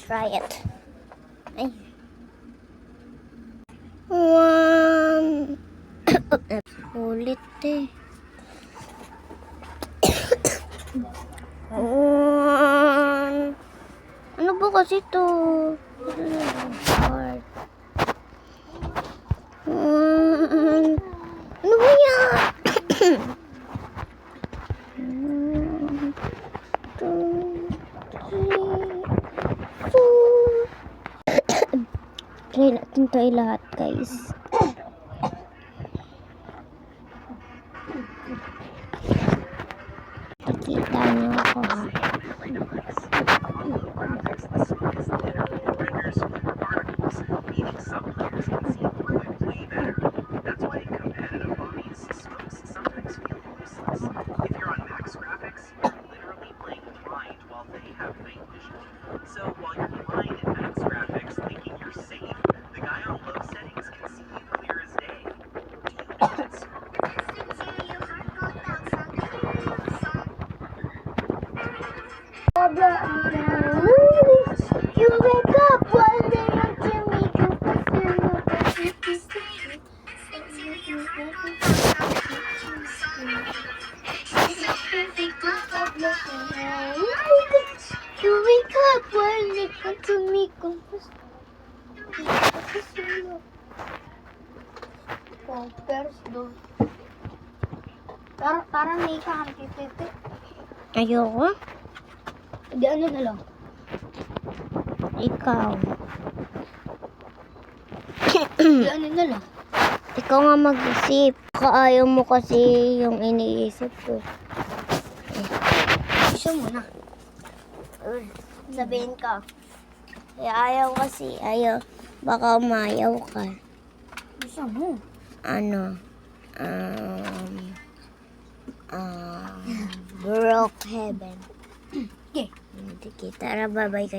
try it. Ay. One. Ulit eh. One. Ano ba kasi to? Hard. One. Ano ba yan? One, two, three, four. Try natin tayo lahat, guys. Nakita niyo ako, ha? So while you're blind in Max graphics thinking you're safe, the guy on low settings can see you clear as day. You wake up one day and tell me you You wake up one day and tell me Parang may kakantititi. Ayoko. Hindi, ano na lang. Ikaw. Hindi, ano na lang. Ikaw nga mag-isip. Ayaw mo kasi yung iniisip ko. Gusto mo na. Sabihin ka. Ayaw kasi. Ayaw. Baka umayaw ka. Gusto mo? Ano? Broke heaven. Okay. Tara, bye-bye kayo.